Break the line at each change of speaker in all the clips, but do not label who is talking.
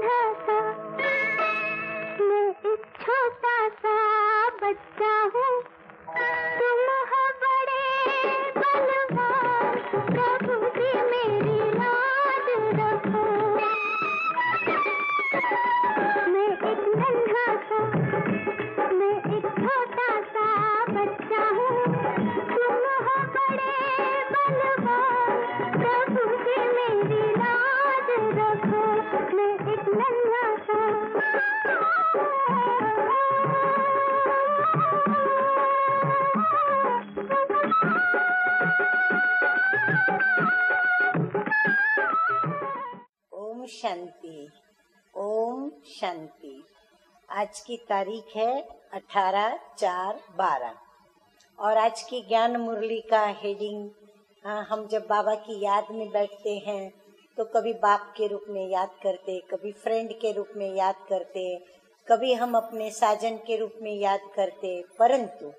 नन्हा सा, मैं एक छोटा सा बच्चा हूँ, तुम हो बड़े बलवान, प्रभु जी मेरी लाज रखो। मैं एक नन्हा सा, मैं एक छोटा सा बच्चा हूँ, तुम हो बड़े बलवान, प्रभु जी मेरी लाज रखो। मैं एक नन्हा सा।
ओम शांति, ओम शांति। आज की तारीख है 18/4/12 और आज की ज्ञान मुरली का हेडिंग, हम जब बाबा की याद में बैठते हैं तो कभी बाप के रूप में याद करते, कभी फ्रेंड के रूप में याद करते, कभी हम अपने साजन के रूप में याद करते, परंतु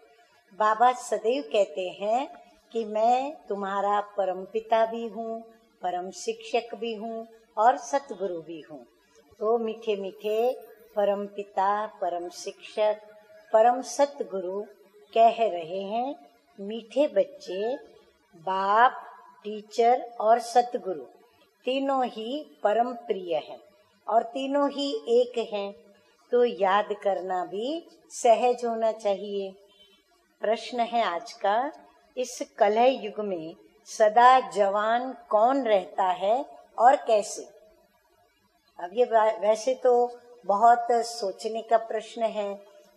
बाबा सदैव कहते हैं कि मैं तुम्हारा परमपिता भी हूँ, परम शिक्षक भी हूँ और सतगुरु भी हूँ। तो मीठे मीठे परम पिता, परम शिक्षक, परम सतगुरु कह रहे हैं, मीठे बच्चे, बाप, टीचर और सतगुरु तीनों ही परम प्रिय हैं और तीनों ही एक हैं, तो याद करना भी सहज होना चाहिए। प्रश्न है आज का, इस कलह युग में सदा जवान कौन रहता है और कैसे? अब ये वैसे तो बहुत सोचने का प्रश्न है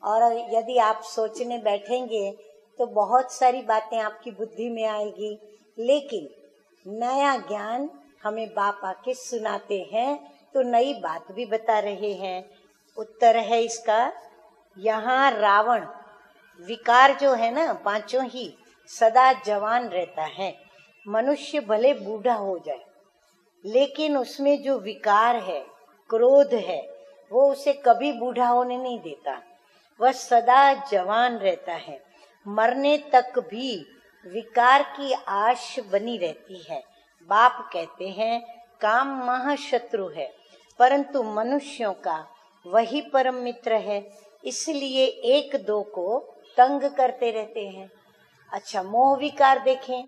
और यदि आप सोचने बैठेंगे तो बहुत सारी बातें आपकी बुद्धि में आएगी, लेकिन नया ज्ञान हमें बाप आके सुनाते हैं तो नई बात भी बता रहे हैं। उत्तर है इसका, यहाँ रावण विकार जो है ना, पांचों ही सदा जवान रहता है। मनुष्य भले बूढ़ा हो जाए लेकिन उसमें जो विकार है, क्रोध है, वो उसे कभी बूढ़ा होने नहीं देता, वह सदा जवान रहता है। मरने तक भी विकार की आश बनी रहती है। बाप कहते हैं काम महाशत्रु है, परंतु मनुष्यों का वही परम मित्र है, इसलिए एक दो को तंग करते रहते हैं। अच्छा, मोह विकार देखें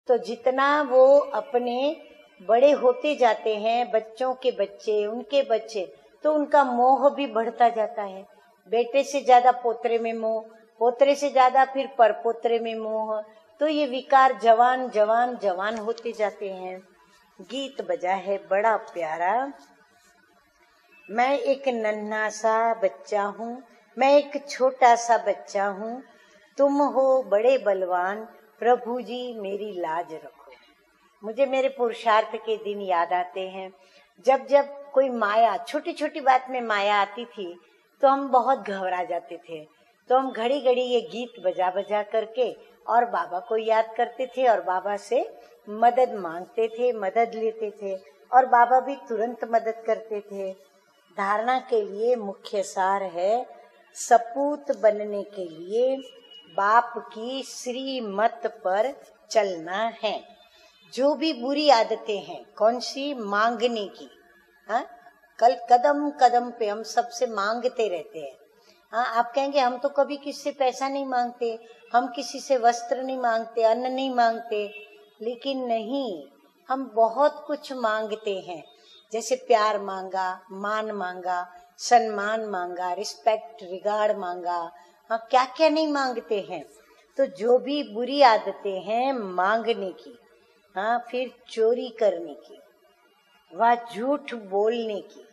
तो जितना वो अपने बड़े होते जाते हैं, बच्चों के बच्चे, उनके बच्चे, तो उनका मोह भी बढ़ता जाता है। बेटे से ज्यादा पोतरे में मोह, पोतरे से ज्यादा फिर परपोतरे में मोह, तो ये विकार जवान जवान जवान होते जाते हैं। गीत बजा है बड़ा प्यारा, मैं एक नन्हा सा बच्चा हूँ, मैं एक छोटा सा बच्चा हूँ, तुम हो बड़े बलवान, प्रभु जी मेरी लाज रखो। मुझे मेरे पुरुषार्थ के दिन याद आते हैं, जब जब कोई माया, छोटी छोटी बात में माया आती थी तो हम बहुत घबरा जाते थे, तो हम घड़ी घड़ी ये गीत बजा बजा करके और बाबा को याद करते थे और बाबा से मदद मांगते थे, मदद लेते थे और बाबा भी तुरंत मदद करते थे। धारणा के लिए मुख्य सार है, सपूत बनने के लिए बाप की श्रीमत पर चलना है। जो भी बुरी आदतें हैं, कौन सी? मांगने की। कल कदम कदम पे हम सबसे मांगते रहते हैं। आप कहेंगे हम तो कभी किसी से पैसा नहीं मांगते, हम किसी से वस्त्र नहीं मांगते, अन्न नहीं मांगते, लेकिन नहीं, हम बहुत कुछ मांगते हैं। जैसे प्यार मांगा, मान मांगा, सम्मान मांगा, रिस्पेक्ट, रिगार्ड मांगा, क्या क्या नहीं मांगते हैं। तो जो भी बुरी आदतें हैं मांगने की, फिर चोरी करने की, वह झूठ बोलने की।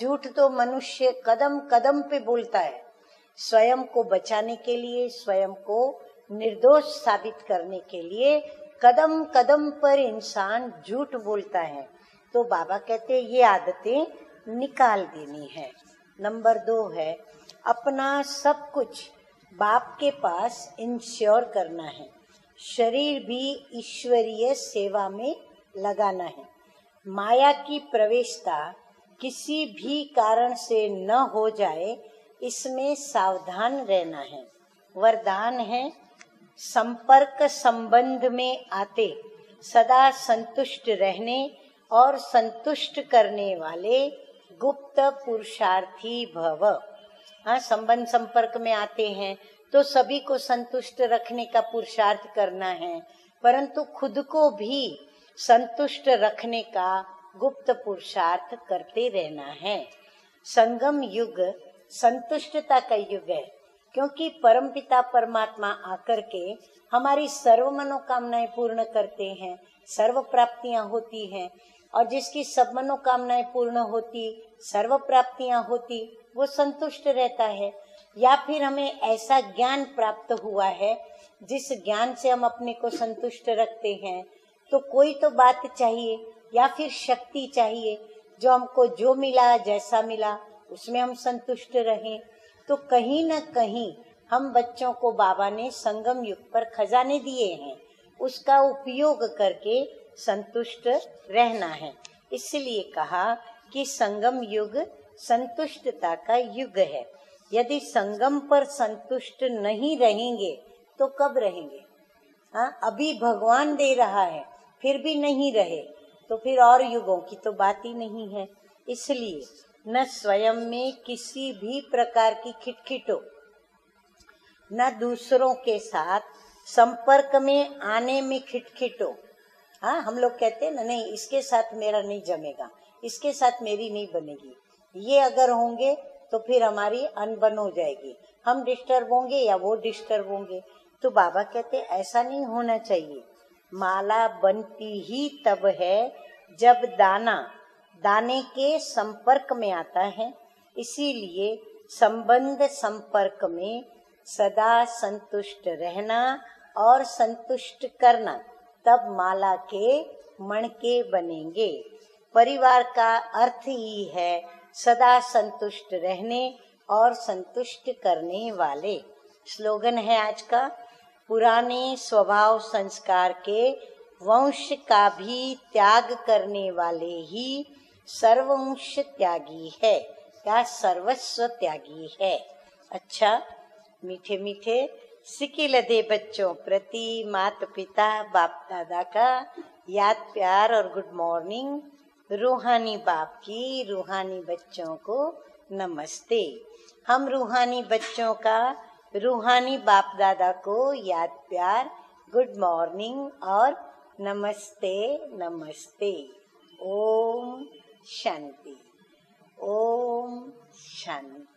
झूठ तो मनुष्य कदम कदम पे बोलता है, स्वयं को बचाने के लिए, स्वयं को निर्दोष साबित करने के लिए कदम कदम पर इंसान झूठ बोलता है। तो बाबा कहते हैं ये आदतें निकाल देनी है। नंबर 2 है, अपना सब कुछ बाप के पास इंश्योर करना है, शरीर भी ईश्वरीय सेवा में लगाना है। माया की प्रवेशता किसी भी कारण से न हो जाए, इसमें सावधान रहना है। वरदान है, संपर्क संबंध में आते सदा संतुष्ट रहने और संतुष्ट करने वाले गुप्त पुरुषार्थी भव। हाँ, संबंध संपर्क में आते हैं तो सभी को संतुष्ट रखने का पुरुषार्थ करना है, परंतु खुद को भी संतुष्ट रखने का गुप्त पुरुषार्थ करते रहना है। संगम युग संतुष्टता का युग है, क्योंकि परमपिता परमात्मा आकर के हमारी सर्व मनोकामनाएं पूर्ण करते हैं, सर्व प्राप्तियां होती हैं, और जिसकी सब मनोकामनाएं पूर्ण होती, सर्व प्राप्तियां होती, वो संतुष्ट रहता है। या फिर हमें ऐसा ज्ञान प्राप्त हुआ है जिस ज्ञान से हम अपने को संतुष्ट रखते हैं, तो कोई तो बात चाहिए या फिर शक्ति चाहिए जो हमको जो मिला, जैसा मिला, उसमें हम संतुष्ट रहें। तो कहीं न कहीं हम बच्चों को बाबा ने संगम युग पर खजाने दिए हैं, उसका उपयोग करके संतुष्ट रहना है। इसलिए कहा कि संगम युग संतुष्टता का युग है। यदि संगम पर संतुष्ट नहीं रहेंगे तो कब रहेंगे? हाँ, अभी भगवान दे रहा है फिर भी नहीं रहे तो फिर और युगों की तो बात ही नहीं है। इसलिए न स्वयं में किसी भी प्रकार की खिटखिटो, न दूसरों के साथ संपर्क में आने में खिटखिटो। हाँ, हम लोग कहते हैं ना, नहीं इसके साथ मेरा नहीं जमेगा, इसके साथ मेरी नहीं बनेगी, ये अगर होंगे तो फिर हमारी अनबन हो जाएगी, हम डिस्टर्ब होंगे या वो डिस्टर्ब होंगे। तो बाबा कहते ऐसा नहीं होना चाहिए। माला बनती ही तब है जब दाना दाने के संपर्क में आता है। इसीलिए संबंध संपर्क में सदा संतुष्ट रहना और संतुष्ट करना, तब माला के मणके बनेंगे। परिवार का अर्थ ही है सदा संतुष्ट रहने और संतुष्ट करने वाले। स्लोगन है आज का, पुराने स्वभाव संस्कार के वंश का भी त्याग करने वाले ही सर्वंश त्यागी है, क्या सर्वस्व त्यागी है। अच्छा, मीठे मीठे सिक्के लदे बच्चों प्रति माता पिता बाप दादा का याद प्यार और गुड मॉर्निंग। रूहानी बाप की रूहानी बच्चों को नमस्ते। हम रूहानी बच्चों का रूहानी बाप दादा को याद प्यार, गुड मॉर्निंग और नमस्ते नमस्ते। ओम शांति, ओम शांति।